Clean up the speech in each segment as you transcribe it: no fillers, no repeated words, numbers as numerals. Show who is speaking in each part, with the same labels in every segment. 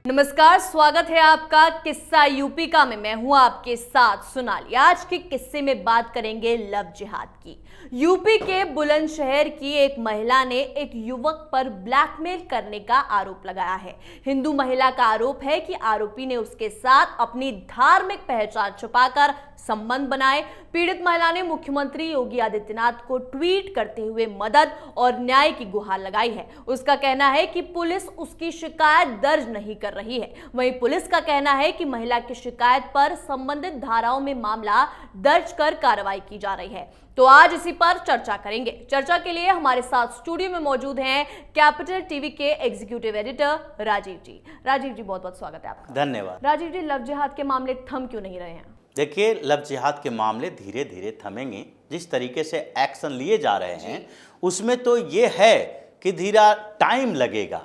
Speaker 1: नमस्कार, स्वागत है आपका किस्सा यूपी का में मैं हूं आपके साथ सोनाली। आज के किस्से में बात करेंगे लव जिहाद की। यूपी के बुलंदशहर की एक महिला ने एक युवक पर ब्लैकमेल करने का आरोप लगाया है। हिंदू महिला का आरोप है कि आरोपी ने उसके साथ अपनी धार्मिक पहचान छुपाकर संबंध बनाए। पीड़ित महिला ने मुख्यमंत्री योगी आदित्यनाथ को ट्वीट करते हुए मदद और न्याय की गुहार लगाई है। उसका कहना है कि पुलिस उसकी शिकायत दर्ज नहीं कर रही है। वहीं पुलिस का कहना है कि महिला की शिकायत पर संबंधित धाराओं में मामला दर्ज कर कार्रवाई की जा रही है। तो आज इसी पर चर्चा करेंगे। चर्चा के लिए हमारे साथ स्टूडियो में मौजूद हैं कैपिटल टीवी के एग्जीक्यूटिव एडिटर राजीव जी। राजीव जी, बहुत बहुत स्वागत है आपका।
Speaker 2: धन्यवाद।
Speaker 1: राजीव जी, लव जिहाद के मामले थम क्यों नहीं रहे हैं?
Speaker 2: देखिए, लव जिहाद के मामले धीरे धीरे थमेंगे। जिस तरीके से एक्शन लिए जा रहे हैं उसमें तो ये है कि धीरा टाइम लगेगा,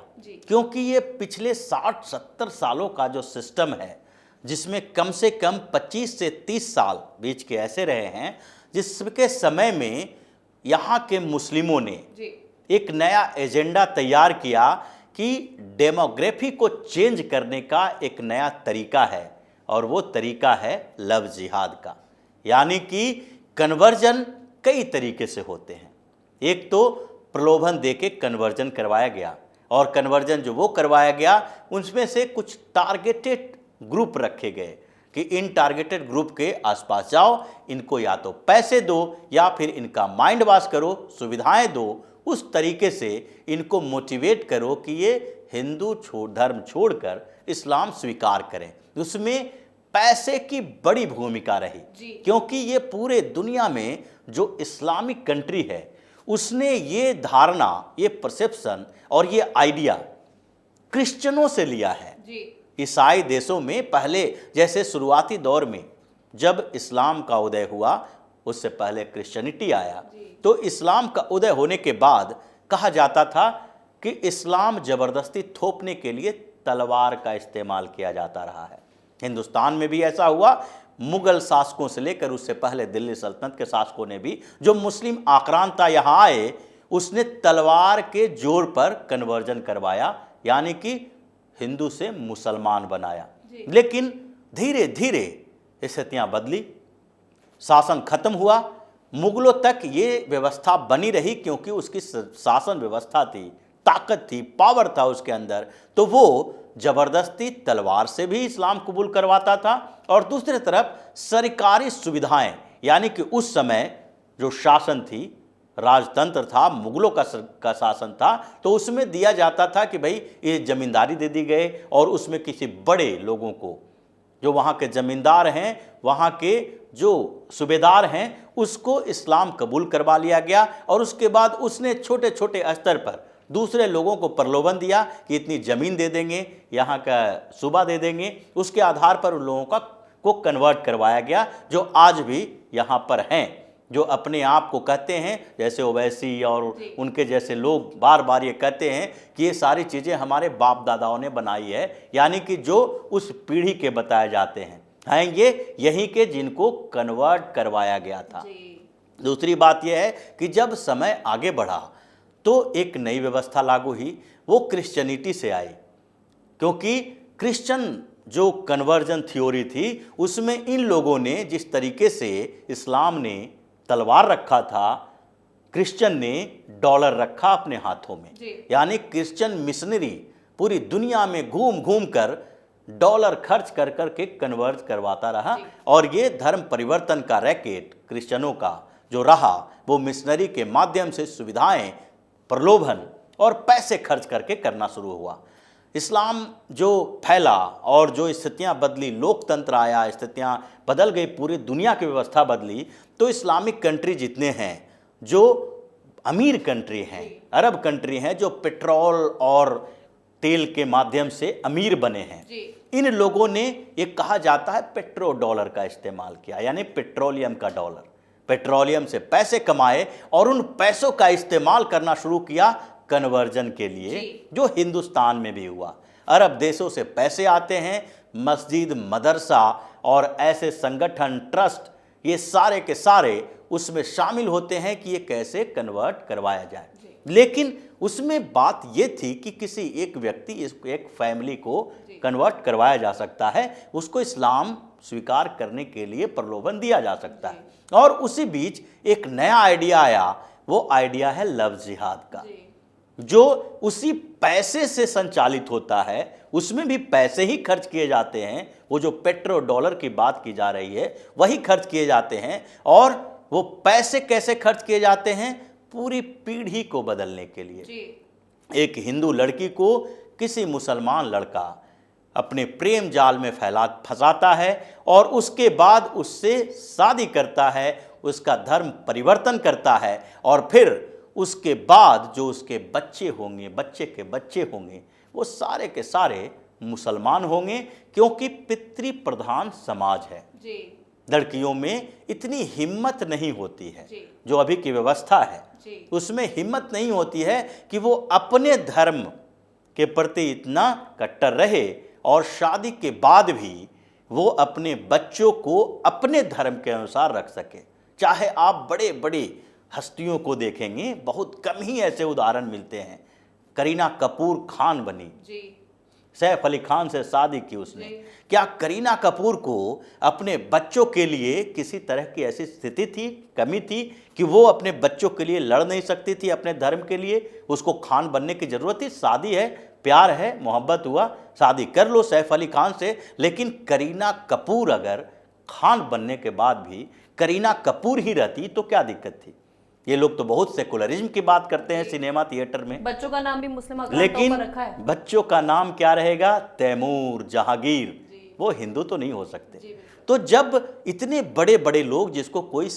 Speaker 2: क्योंकि ये पिछले 60-70 सालों का जो सिस्टम है, जिसमें कम से कम 25 से 30 साल बीच के ऐसे रहे हैं जिसके समय में यहाँ के मुस्लिमों ने एक नया एजेंडा तैयार किया कि डेमोग्राफी को चेंज करने का एक नया तरीका है, और वो तरीका है लव जिहाद का। यानी कि कन्वर्जन कई तरीके से होते हैं। एक तो प्रलोभन देके कन्वर्जन करवाया गया, और कन्वर्जन जो वो करवाया गया उनमें से कुछ टारगेटेड ग्रुप रखे गए कि इन टारगेटेड ग्रुप के आसपास जाओ, इनको या तो पैसे दो या फिर इनका माइंड वॉश करो, सुविधाएं दो। उस तरीके से इनको मोटिवेट करो कि ये हिंदू धर्म छोड़कर इस्लाम स्वीकार करें। उसमें पैसे की बड़ी भूमिका रही, क्योंकि ये पूरे दुनिया में जो इस्लामिक कंट्री है उसने ये धारणा, ये परसेप्शन और ये आइडिया क्रिश्चियनों से लिया है। ईसाई देशों में पहले जैसे शुरुआती दौर में जब इस्लाम का उदय हुआ, उससे पहले क्रिश्चियनिटी आया, तो इस्लाम का उदय होने के बाद कहा जाता था कि इस्लाम जबरदस्ती थोपने के लिए तलवार का इस्तेमाल किया जाता रहा है। हिंदुस्तान में भी ऐसा हुआ। मुगल शासकों से लेकर उससे पहले दिल्ली सल्तनत के शासकों ने भी, जो मुस्लिम आक्रांता यहाँ आए, उसने तलवार के जोर पर कन्वर्जन करवाया, यानी कि हिंदू से मुसलमान बनाया। लेकिन धीरे धीरे स्थितियाँ बदली, शासन खत्म हुआ। मुगलों तक ये व्यवस्था बनी रही क्योंकि उसकी शासन व्यवस्था थी, ताकत थी, पावर था उसके अंदर, तो वो जबरदस्ती तलवार से भी इस्लाम कबूल करवाता था। और दूसरी तरफ सरकारी सुविधाएं, यानी कि उस समय जो शासन थी, राजतंत्र था, मुगलों का शासन था, तो उसमें दिया जाता था कि भाई ये जमींदारी दे दी गई, और उसमें किसी बड़े लोगों को, जो वहाँ के जमींदार हैं, वहाँ के जो सूबेदार हैं, उसको इस्लाम कबूल करवा लिया गया। और उसके बाद उसने छोटे छोटे स्तर पर दूसरे लोगों को प्रलोभन दिया कि इतनी ज़मीन दे देंगे, यहाँ का सूबा दे देंगे। उसके आधार पर उन लोगों को कन्वर्ट करवाया गया, जो आज भी यहाँ पर हैं, जो अपने आप को कहते हैं, जैसे ओवैसी और उनके जैसे लोग बार बार ये कहते हैं कि ये सारी चीज़ें हमारे बाप दादाओं ने बनाई है, यानी कि जो उस पीढ़ी के बताए जाते हैं ये यहीं के जिनको कन्वर्ट करवाया गया था। दूसरी बात यह है कि जब समय आगे बढ़ा तो एक नई व्यवस्था लागू हुई, वो क्रिश्चियनिटी से आई, क्योंकि क्रिश्चियन जो कन्वर्जन थ्योरी थी उसमें इन लोगों ने जिस तरीके से इस्लाम ने तलवार रखा था, क्रिश्चियन ने डॉलर रखा अपने हाथों में। यानी क्रिश्चियन मिशनरी पूरी दुनिया में घूम घूम कर डॉलर खर्च कर करके कन्वर्ज करवाता रहा, और ये धर्म परिवर्तन का रैकेट क्रिश्चियनों का जो रहा, वो मिशनरी के माध्यम से सुविधाएं, प्रलोभन और पैसे खर्च करके करना शुरू हुआ। इस्लाम जो फैला और जो स्थितियां बदली, लोकतंत्र आया, स्थितियां बदल गई, पूरी दुनिया की व्यवस्था बदली, तो इस्लामिक कंट्री जितने हैं, जो अमीर कंट्री हैं, अरब कंट्री हैं, जो पेट्रोल और तेल के माध्यम से अमीर बने हैं, इन लोगों ने एक कहा जाता है पेट्रो डॉलर का इस्तेमाल किया, यानी पेट्रोलियम का डॉलर। पेट्रोलियम से पैसे कमाए और उन पैसों का इस्तेमाल करना शुरू किया कन्वर्जन के लिए, जो हिंदुस्तान में भी हुआ। अरब देशों से पैसे आते हैं, मस्जिद, मदरसा और ऐसे संगठन, ट्रस्ट, ये सारे के सारे उसमें शामिल होते हैं कि ये कैसे कन्वर्ट करवाया जाए। लेकिन उसमें बात ये थी कि किसी एक व्यक्ति एक फैमिली को कन्वर्ट करवाया जा सकता है, उसको इस्लाम स्वीकार करने के लिए प्रलोभन दिया जा सकता है। और उसी बीच एक नया आइडिया आया, वो आइडिया है लव जिहाद का, जो उसी पैसे से संचालित होता है, उसमें भी पैसे ही खर्च किए जाते हैं। वो जो पेट्रो डॉलर की बात की जा रही है वही खर्च किए जाते हैं। और वो पैसे कैसे खर्च किए जाते हैं? पूरी पीढ़ी को बदलने के लिए। एक हिंदू लड़की को किसी मुसलमान लड़का अपने प्रेम जाल में फंसाता है और उसके बाद उससे शादी करता है, उसका धर्म परिवर्तन करता है, और फिर उसके बाद जो उसके बच्चे होंगे, बच्चे के बच्चे होंगे, वो सारे के सारे मुसलमान होंगे, क्योंकि पितृ प्रधान समाज है। लड़कियों में इतनी हिम्मत नहीं होती है, जो अभी की व्यवस्था है उसमें हिम्मत नहीं होती है कि वो अपने धर्म के प्रति इतना कट्टर रहे और शादी के बाद भी वो अपने बच्चों को अपने धर्म के अनुसार रख सके। चाहे आप बड़े बड़े हस्तियों को देखेंगे, बहुत कम ही ऐसे उदाहरण मिलते हैं। करीना कपूर खान बनी, सैफ अली खान से शादी की उसने। क्या करीना कपूर को अपने बच्चों के लिए किसी तरह की ऐसी स्थिति थी, कमी थी कि वो अपने बच्चों के लिए लड़ नहीं सकती थी अपने धर्म के लिए? उसको खान बनने की जरूरत थी? शादी है, प्यार है, मोहब्बत हुआ, शादी कर लो सैफ अली खान से। लेकिन करीना कपूर अगर खान बनने के बाद भी करीना कपूर ही रहती तो क्या दिक्कत थी? ये लोग तो बहुत सेकुलरिज्म की बात करते हैं सिनेमा थिएटर में।
Speaker 1: बच्चों का नाम भी मुस्लिम अकराम
Speaker 2: लेकिन
Speaker 1: पर रखा है।
Speaker 2: बच्चों का नाम क्या रहेगा? तैमूर, जहांगीर। वो हिंदू तो नहीं हो सकते। तो जब इतने बड़े बड़े लोग जिसको कोई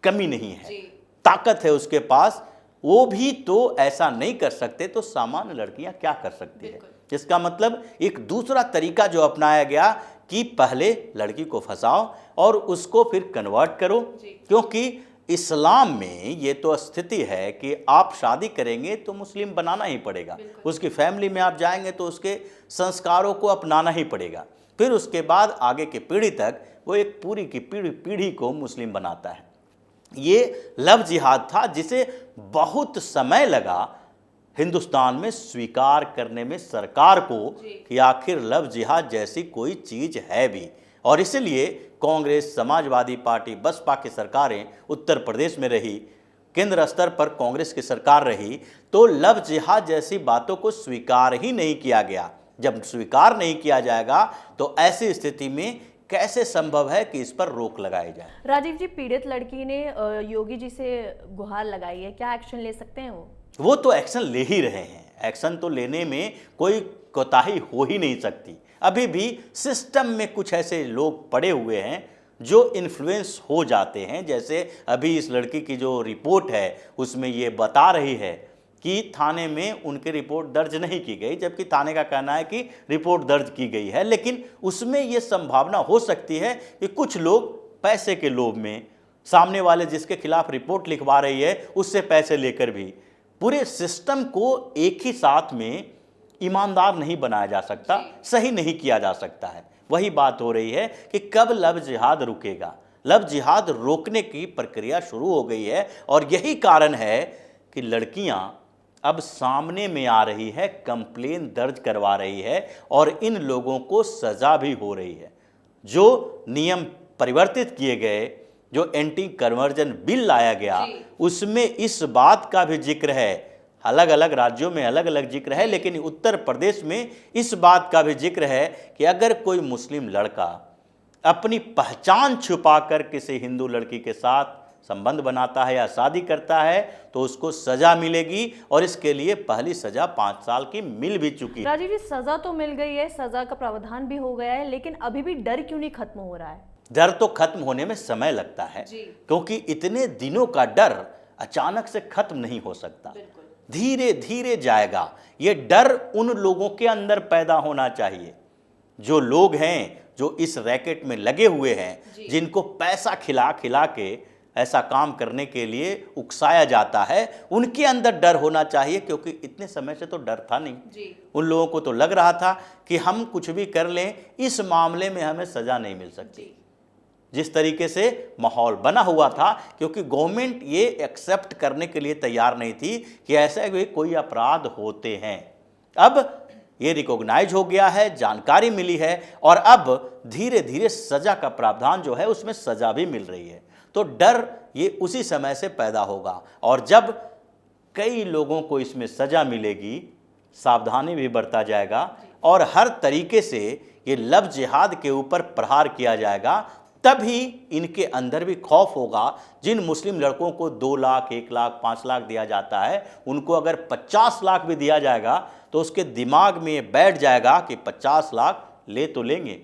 Speaker 2: कमी नहीं है, ताकत है उसके पास, वो भी तो ऐसा नहीं कर सकते, तो सामान्य लड़कियां क्या कर सकती है? इसका मतलब एक दूसरा तरीका जो अपनाया गया कि पहले लड़की को फंसाओ और उसको फिर कन्वर्ट करो, क्योंकि इस्लाम में ये तो स्थिति है कि आप शादी करेंगे तो मुस्लिम बनाना ही पड़ेगा, उसकी फैमिली में आप जाएंगे तो उसके संस्कारों को अपनाना ही पड़ेगा। फिर उसके बाद आगे की पीढ़ी तक वो एक पूरी की पीढ़ी को मुस्लिम बनाता है। ये लव जिहाद था जिसे बहुत समय लगा हिंदुस्तान में स्वीकार करने में सरकार को कि आखिर लव जिहाद जैसी कोई चीज है भी। और इसलिए कांग्रेस, समाजवादी पार्टी, बसपा की सरकारें उत्तर प्रदेश में रही, केंद्र स्तर पर कांग्रेस की सरकार रही, तो लव जिहाद जैसी बातों को स्वीकार ही नहीं किया गया। जब स्वीकार नहीं किया जाएगा तो ऐसी स्थिति में कैसे संभव है कि इस पर रोक लगाई जाए?
Speaker 1: राजीव जी, पीड़ित लड़की ने योगी जी से गुहार लगाई है, क्या एक्शन ले सकते हैं
Speaker 2: वो तो एक्शन ले ही रहे हैं। एक्शन तो लेने में कोई कोताही हो ही नहीं सकती। अभी भी सिस्टम में कुछ ऐसे लोग पड़े हुए हैं जो इन्फ्लुएंस हो जाते हैं। जैसे अभी इस लड़की की जो रिपोर्ट है उसमें ये बता रही है कि थाने में उनकी रिपोर्ट दर्ज नहीं की गई, जबकि थाने का कहना है कि रिपोर्ट दर्ज की गई है। लेकिन उसमें ये संभावना हो सकती है कि कुछ लोग पैसे के लोभ में, सामने वाले जिसके खिलाफ रिपोर्ट लिखवा रही है उससे पैसे लेकर भी पूरे सिस्टम को एक ही साथ में ईमानदार नहीं बनाया जा सकता, सही नहीं किया जा सकता है। वही बात हो रही है कि कब लव जिहाद रुकेगा। लव जिहाद रोकने की प्रक्रिया शुरू हो गई है और यही कारण है कि लड़कियां अब सामने में आ रही है, कंप्लेन दर्ज करवा रही है और इन लोगों को सजा भी हो रही है। जो नियम परिवर्तित किए गए, जो एंटी कन्वर्जन बिल लाया गया, उसमें इस बात का भी जिक्र है, अलग अलग राज्यों में अलग अलग जिक्र है, लेकिन उत्तर प्रदेश में इस बात का भी जिक्र है कि अगर कोई मुस्लिम लड़का अपनी पहचान छुपाकर किसी हिंदू लड़की के साथ संबंध बनाता है या शादी करता है तो उसको सजा मिलेगी, और इसके लिए पहली सजा 5 साल की मिल भी चुकी है।
Speaker 1: राजीव जी, सजा तो मिल गई है, सजा का प्रावधान भी हो गया है, लेकिन अभी भी डर क्यों नहीं खत्म हो रहा है?
Speaker 2: डर तो खत्म होने में समय लगता है, क्योंकि इतने दिनों का डर अचानक से खत्म नहीं हो सकता, धीरे धीरे जाएगा। ये डर उन लोगों के अंदर पैदा होना चाहिए जो लोग हैं, जो इस रैकेट में लगे हुए हैं, जिनको पैसा खिला खिला के ऐसा काम करने के लिए उकसाया जाता है, उनके अंदर डर होना चाहिए। क्योंकि इतने समय से तो डर था नहीं, उन लोगों को तो लग रहा था कि हम कुछ भी कर लें, इस मामले में हमें सजा नहीं मिल सकती। जिस तरीके से माहौल बना हुआ था, क्योंकि गवर्नमेंट ये एक्सेप्ट करने के लिए तैयार नहीं थी कि ऐसे भी कोई अपराध होते हैं। अब ये रिकॉग्नाइज हो गया है, जानकारी मिली है और अब धीरे धीरे सजा का प्रावधान जो है उसमें सजा भी मिल रही है। तो डर ये उसी समय से पैदा होगा और जब कई लोगों को इसमें सजा मिलेगी, सावधानी भी बरता जाएगा और हर तरीके से ये लव जिहाद के ऊपर प्रहार किया जाएगा, तभी इनके अंदर भी खौफ होगा। जिन मुस्लिम लड़कों को 2 लाख, 1 लाख, 5 लाख दिया जाता है, उनको अगर 50 लाख भी दिया जाएगा तो उसके दिमाग में ये बैठ जाएगा कि 50 लाख ले तो लेंगे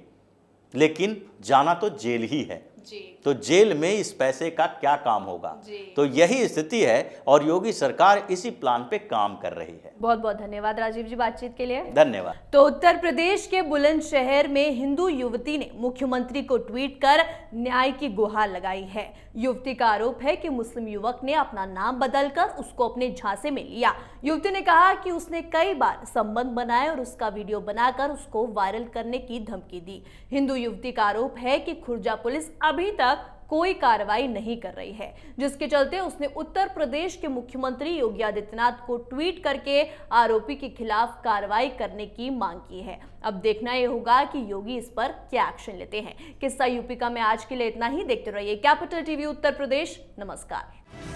Speaker 2: लेकिन जाना तो जेल ही है
Speaker 1: जी।
Speaker 2: तो जेल में इस पैसे का क्या काम होगा।
Speaker 1: जी।
Speaker 2: तो यही स्थिति है और योगी सरकार इसी प्लान पे काम कर रही है।
Speaker 1: बहुत बहुत धन्यवाद राजीव जी बातचीत के लिए।
Speaker 2: धन्यवाद।
Speaker 1: तो उत्तर प्रदेश के बुलंदशहर में हिंदू युवती ने मुख्यमंत्री को ट्वीट कर न्याय की गुहार लगाई है। युवती का आरोप है कि मुस्लिम युवक ने अपना नाम बदलकर उसको अपने झांसे में लिया। युवती ने कहा कि उसने कई बार संबंध बनाए और उसका वीडियो बनाकर उसको वायरल करने की धमकी दी। हिंदू युवती का आरोप है कि खुर्जा पुलिस अभी तक कोई कार्रवाई नहीं कर रही है, जिसके चलते उसने उत्तर प्रदेश के मुख्यमंत्री योगी आदित्यनाथ को ट्वीट करके आरोपी के खिलाफ कार्रवाई करने की मांग की है। अब देखना यह होगा कि योगी इस पर क्या एक्शन लेते हैं। किस्सा यूपी का में आज के लिए इतना ही। देखते रहिए कैपिटल टीवी उत्तर प्रदेश। नमस्कार।